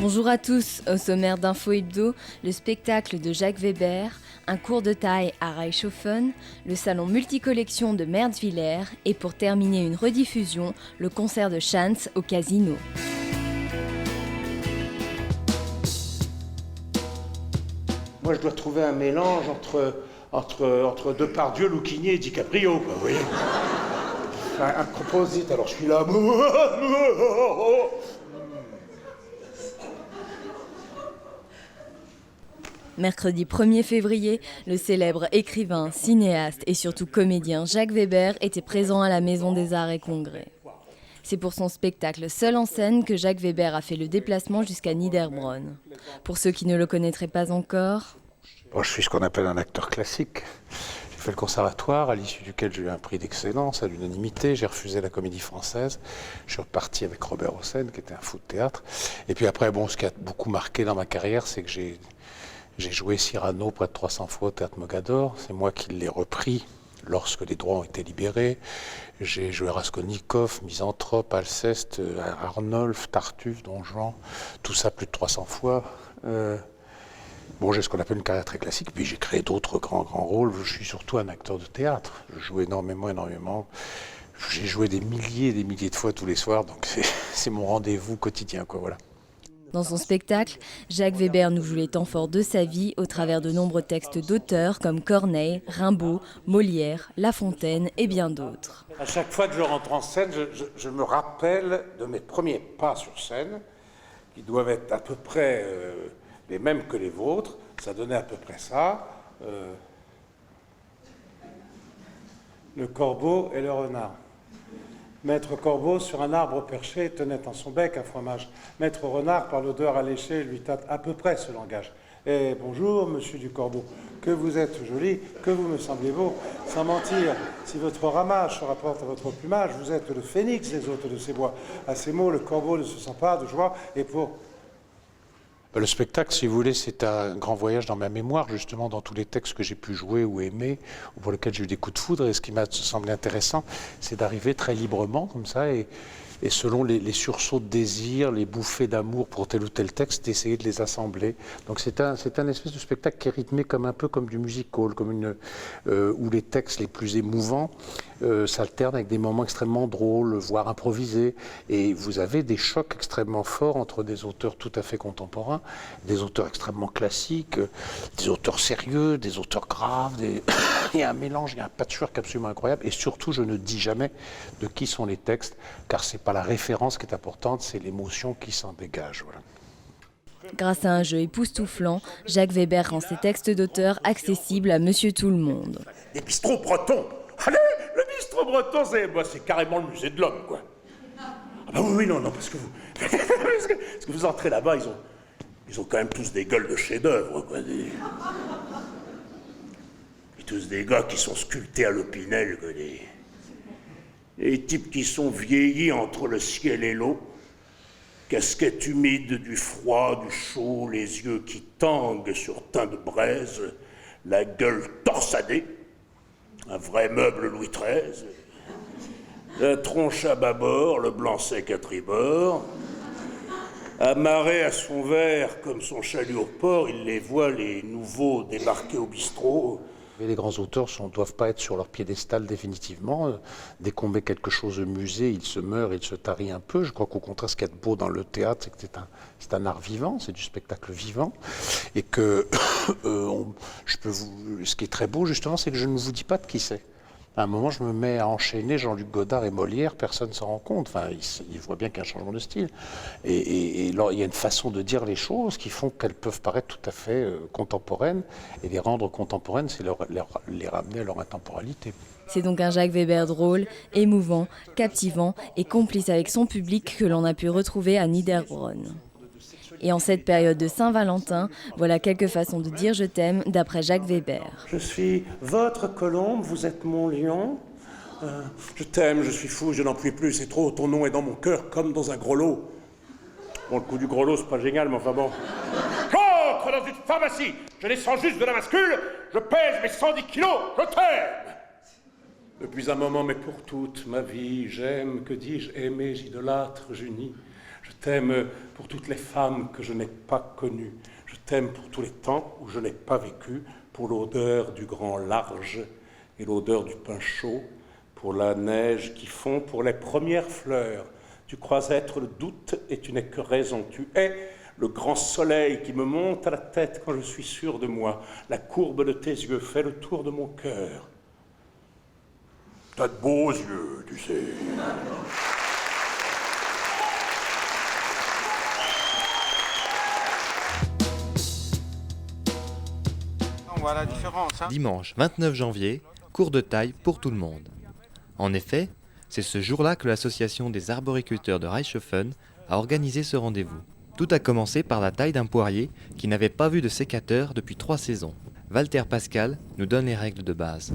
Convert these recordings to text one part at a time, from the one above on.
Bonjour à tous, au sommaire d'Info Hebdo, le spectacle de Jacques Weber, un cours de taille à Reichshofen, le salon multicollection de Mertzwiller et pour terminer une rediffusion, le concert de Chance au Casino. Moi, je dois trouver un mélange entre Depardieu, Lucchini et DiCaprio, quoi, vous voyez. Un composite, alors je suis là... Mercredi 1er février, le célèbre écrivain, cinéaste et surtout comédien Jacques Weber était présent à la Maison des Arts et Congrès. C'est pour son spectacle Seul en scène que Jacques Weber a fait le déplacement jusqu'à Niederbronn. Pour ceux qui ne le connaîtraient pas encore... Bon, je suis ce qu'on appelle un acteur classique. J'ai fait le conservatoire, à l'issue duquel j'ai eu un prix d'excellence à l'unanimité. J'ai refusé la Comédie Française. Je suis reparti avec Robert Hossein, qui était un fou de théâtre. Et puis après, bon, ce qui a beaucoup marqué dans ma carrière, c'est que j'ai joué Cyrano près de 300 fois au Théâtre Mogador. C'est moi qui l'ai repris lorsque les droits ont été libérés. J'ai joué Raskolnikov, Misanthrope, Alceste, Arnolphe, Tartuffe, Don Juan, tout ça plus de 300 fois. Bon, j'ai ce qu'on appelle une carrière très classique, puis j'ai créé d'autres grands rôles. Je suis surtout un acteur de théâtre. Je joue énormément. J'ai joué des milliers et des milliers de fois tous les soirs, donc c'est mon rendez-vous quotidien, quoi, voilà. Dans son spectacle, Jacques Weber nous joue les temps forts de sa vie au travers de nombreux textes d'auteurs comme Corneille, Rimbaud, Molière, La Fontaine et bien d'autres. À chaque fois que je rentre en scène, je me rappelle de mes premiers pas sur scène, qui doivent être à peu près les mêmes que les vôtres. Ça donnait à peu près ça. Le corbeau et le renard. Maître Corbeau, sur un arbre perché, tenait en son bec un fromage. Maître Renard, par l'odeur alléchée, lui tâte à peu près ce langage. Eh, bonjour, monsieur du Corbeau, que vous êtes joli, que vous me semblez beau. Sans mentir, si votre ramage se rapporte à votre plumage, vous êtes le phénix des hôtes de ces bois. À ces mots, le Corbeau ne se sent pas de joie, et pour... Le spectacle, si vous voulez, c'est un grand voyage dans ma mémoire, justement, dans tous les textes que j'ai pu jouer ou aimer, ou pour lesquels j'ai eu des coups de foudre. Et ce qui m'a semblé intéressant, c'est d'arriver très librement, comme ça, et selon les sursauts de désir, les bouffées d'amour pour tel ou tel texte, d'essayer de les assembler. Donc c'est un espèce de spectacle qui est rythmé un peu comme du musical, où les textes les plus émouvants s'alternent avec des moments extrêmement drôles, voire improvisés. Et vous avez des chocs extrêmement forts entre des auteurs tout à fait contemporains, des auteurs extrêmement classiques, des auteurs sérieux, des auteurs graves. Il y a un mélange, il y a un patchwork absolument incroyable. Et surtout, je ne dis jamais de qui sont les textes, car c'est pas la référence qui est importante, c'est l'émotion qui s'en dégage. Voilà. Grâce à un jeu époustouflant, Jacques Weber rend ses textes d'auteur accessibles à monsieur tout le monde. Des bistrots bretons. Allez, le bistrot breton, c'est carrément le musée de l'homme, quoi. Ah bah oui, non, parce que vous... parce que vous entrez là-bas, ils ont quand même tous des gueules de chef-d'œuvre, quoi. Et tous des gars qui sont sculptés à l'Opinel, quoi. Des types qui sont vieillis entre le ciel et l'eau, casquette humide du froid, du chaud, les yeux qui tanguent sur teint de braise, la gueule torsadée, un vrai meuble Louis XIII, la tronche à bâbord, le blanc sec à tribord, amarré à son verre comme son chalut au port, il les voit, les nouveaux débarquer au bistrot. Mais les grands auteurs ne doivent pas être sur leur piédestal définitivement. Dès qu'on met quelque chose au musée, il se meurt, il se tarit un peu. Je crois qu'au contraire, ce qui est beau dans le théâtre, c'est que c'est un art vivant, c'est du spectacle vivant. Et que ce qui est très beau, justement, c'est que je ne vous dis pas de qui c'est. À un moment, je me mets à enchaîner Jean-Luc Godard et Molière, personne ne s'en rend compte. Enfin, il voit bien qu'il y a un changement de style. Et là, il y a une façon de dire les choses qui font qu'elles peuvent paraître tout à fait contemporaines. Et les rendre contemporaines, c'est les ramener à leur intemporalité. C'est donc un Jacques Weber drôle, émouvant, captivant et complice avec son public que l'on a pu retrouver à Niederbronn. Et en cette période de Saint-Valentin, voilà quelques façons de dire « je t'aime » d'après Jacques Weber. Je suis votre colombe, vous êtes mon lion. Je t'aime, je suis fou, je n'en puis plus, c'est trop, ton nom est dans mon cœur comme dans un gros lot. Bon, le coup du gros lot, c'est pas génial, mais enfin bon. J'entre dans une pharmacie, je descends juste de la bascule, je pèse mes 110 kilos, je t'aime. Depuis un moment, mais pour toute ma vie, j'aime, que dis-je, aimer, j'idolâtre, j'unis. Je t'aime pour toutes les femmes que je n'ai pas connues. Je t'aime pour tous les temps où je n'ai pas vécu, pour l'odeur du grand large et l'odeur du pain chaud, pour la neige qui fond, pour les premières fleurs. Tu crois être le doute et tu n'es que raison. Tu es le grand soleil qui me monte à la tête quand je suis sûr de moi. La courbe de tes yeux fait le tour de mon cœur. T'as de beaux yeux, tu sais. On voit la différence. Dimanche 29 janvier, cours de taille pour tout le monde. En effet, c'est ce jour-là que l'association des arboriculteurs de Reichshoffen a organisé ce rendez-vous. Tout a commencé par la taille d'un poirier qui n'avait pas vu de sécateur depuis 3 saisons. Walter Pascal nous donne les règles de base.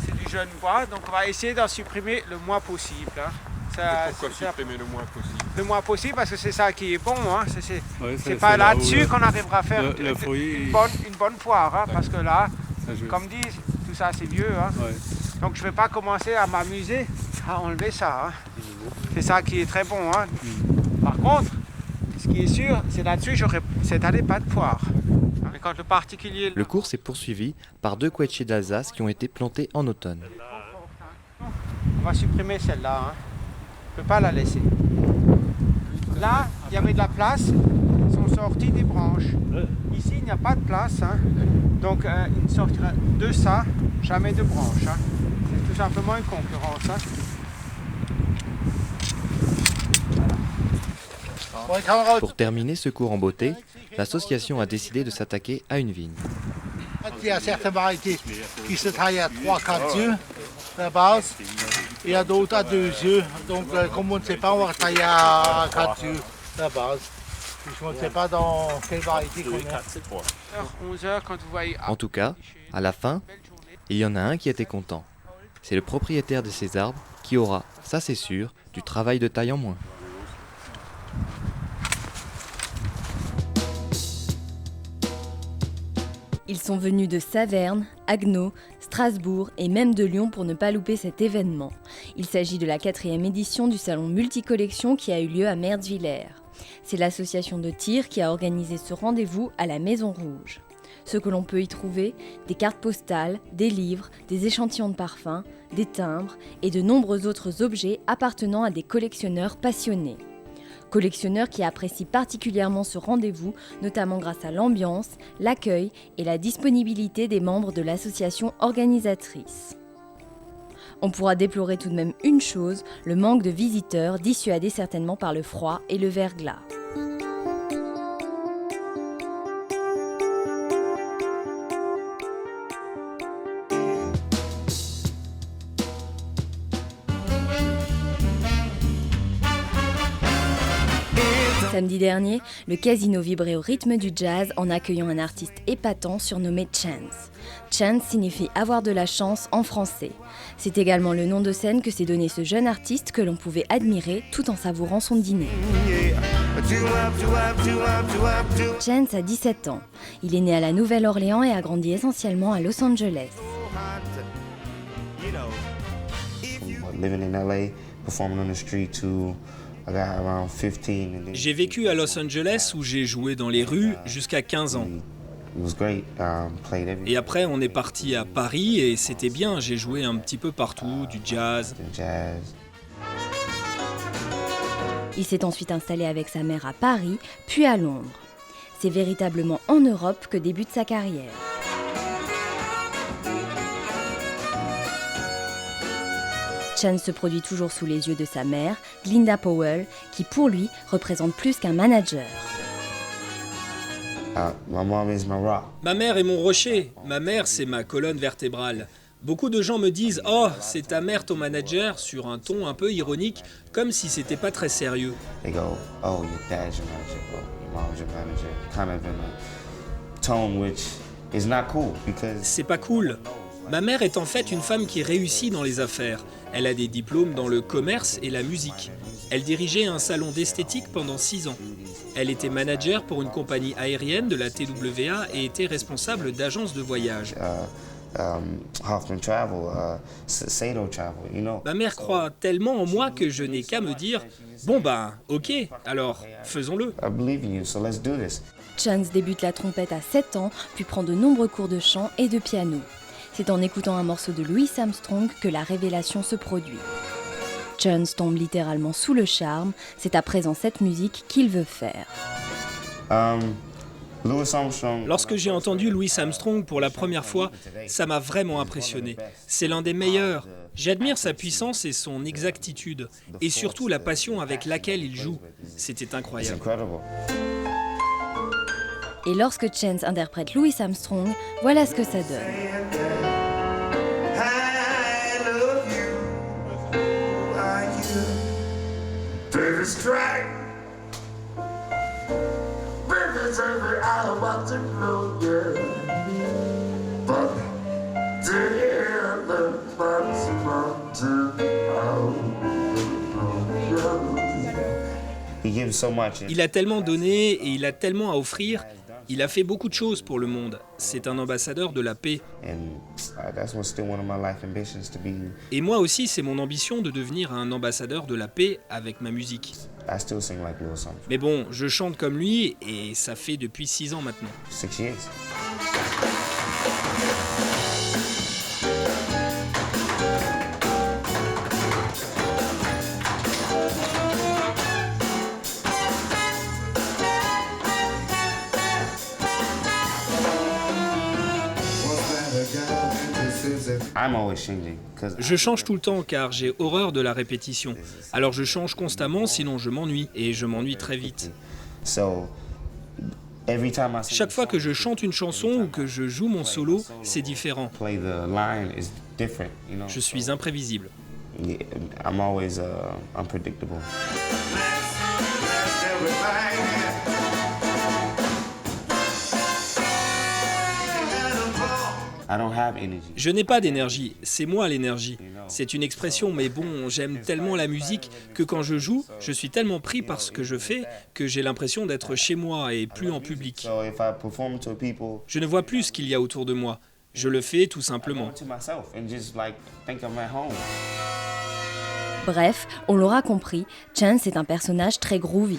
C'est du jeune bois, donc on va essayer d'en supprimer le moins possible. Pourquoi supprimer le moins possible? Le moins possible parce que c'est ça qui est bon. Ouais, c'est pas là-dessus qu'on arrivera à faire le fruit, une bonne poire. Parce que là, ça, comme disent, tout ça c'est vieux. Ouais. Donc je ne vais pas commencer à m'amuser à enlever ça. C'est ça qui est très bon. Par contre, ce qui est sûr, c'est là-dessus, j'aurai cette année pas de poire. Mais quand le particulier... Le cours s'est poursuivi par 2 quetchés d'Alsace qui ont été plantés en automne. On va supprimer celle-là. On ne peut pas la laisser. Là, il y avait de la place, ils sont sortis des branches. Ici, il n'y a pas de place. Donc, il ne sortira de ça, jamais de branches. C'est tout simplement une concurrence. Pour terminer ce cours en beauté, l'association a décidé de s'attaquer à une vigne. Il y a certaines variétés qui se taillent à 3-4 yeux, la base, et il y a d'autres à 2 yeux. Donc, comme on ne sait pas, on va tailler à 4 yeux, la base. Je ne sais pas dans quelle variété qu'on est. 11h, quand vous voyez... En tout cas, à la fin, il y en a un qui était content. C'est le propriétaire de ces arbres qui aura, ça c'est sûr, du travail de taille en moins. Ils sont venus de Saverne, Haguenau, Strasbourg et même de Lyon pour ne pas louper cet événement. Il s'agit de la 4e édition du salon multicollection qui a eu lieu à Merzwiller. C'est l'association de tir qui a organisé ce rendez-vous à la Maison Rouge. Ce que l'on peut y trouver, des cartes postales, des livres, des échantillons de parfums, des timbres et de nombreux autres objets appartenant à des collectionneurs passionnés. Collectionneurs qui apprécient particulièrement ce rendez-vous, notamment grâce à l'ambiance, l'accueil et la disponibilité des membres de l'association organisatrice. On pourra déplorer tout de même une chose, le manque de visiteurs, dissuadés certainement par le froid et le verglas. Samedi dernier, le casino vibrait au rythme du jazz en accueillant un artiste épatant surnommé Chance. Chance signifie avoir de la chance en français. C'est également le nom de scène que s'est donné ce jeune artiste que l'on pouvait admirer tout en savourant son dîner. Chance a 17 ans. Il est né à la Nouvelle-Orléans et a grandi essentiellement à Los Angeles. Living in LA, performing on the street too. J'ai vécu à Los Angeles où j'ai joué dans les rues jusqu'à 15 ans. Et après, on est parti à Paris et c'était bien, j'ai joué un petit peu partout, du jazz. Il s'est ensuite installé avec sa mère à Paris, puis à Londres. C'est véritablement en Europe que débute sa carrière. Chance se produit toujours sous les yeux de sa mère, Glinda Powell, qui pour lui représente plus qu'un manager. Ma mère est mon rocher, ma mère c'est ma colonne vertébrale. Beaucoup de gens me disent « Oh, c'est ta mère ton manager » sur un ton un peu ironique, comme si c'était pas très sérieux. C'est pas cool. Ma mère est en fait une femme qui réussit dans les affaires. Elle a des diplômes dans le commerce et la musique. Elle dirigeait un salon d'esthétique pendant 6 ans. Elle était manager pour une compagnie aérienne de la TWA et était responsable d'agence de voyage. Hoffman Travel, Sato Travel, you know. Ma mère croit tellement en moi que je n'ai qu'à me dire « Bon ben, ok, alors faisons-le ». I believe in you, so let's do this. Chance débute la trompette à 7 ans, puis prend de nombreux cours de chant et de piano. C'est en écoutant un morceau de Louis Armstrong que la révélation se produit. Chance tombe littéralement sous le charme, c'est à présent cette musique qu'il veut faire. Louis Armstrong. Lorsque j'ai entendu Louis Armstrong pour la première fois, ça m'a vraiment impressionné. C'est l'un des meilleurs. J'admire sa puissance et son exactitude, et surtout la passion avec laquelle il joue. C'était It's incroyable. incredible. Et lorsque Chance interprète Louis Armstrong, voilà ce que ça donne. He gives so much. Il a tellement donné et il a tellement à offrir. Il a fait beaucoup de choses pour le monde. C'est un ambassadeur de la paix. And that's what's still one of my life ambitions, to be. Et moi aussi, c'est mon ambition de devenir un ambassadeur de la paix avec ma musique. I still sing like Louis Armstrong. Mais bon, je chante comme lui et ça fait depuis 6 ans maintenant. 6 years. I'm always changing, 'cause Je change tout le temps car j'ai horreur de la répétition. Alors je change constamment, sinon je m'ennuie et je m'ennuie très vite. so every time I sing Chaque fois que je chante une chanson ou que je joue mon solo, c'est différent. play the line is different, you know. Je suis imprévisible. Yeah, I'm always unpredictable. I don't have energy. Je n'ai pas d'énergie, c'est moi l'énergie. C'est une expression, mais bon, j'aime tellement la musique que quand je joue, je suis tellement pris par ce que je fais que j'ai l'impression d'être chez moi et plus en public. So if I perform to people, Je ne vois plus ce qu'il y a autour de moi. Je le fais tout simplement. to myself and just like think I'm at home. Bref, on l'aura compris, Chance est un personnage très groovy.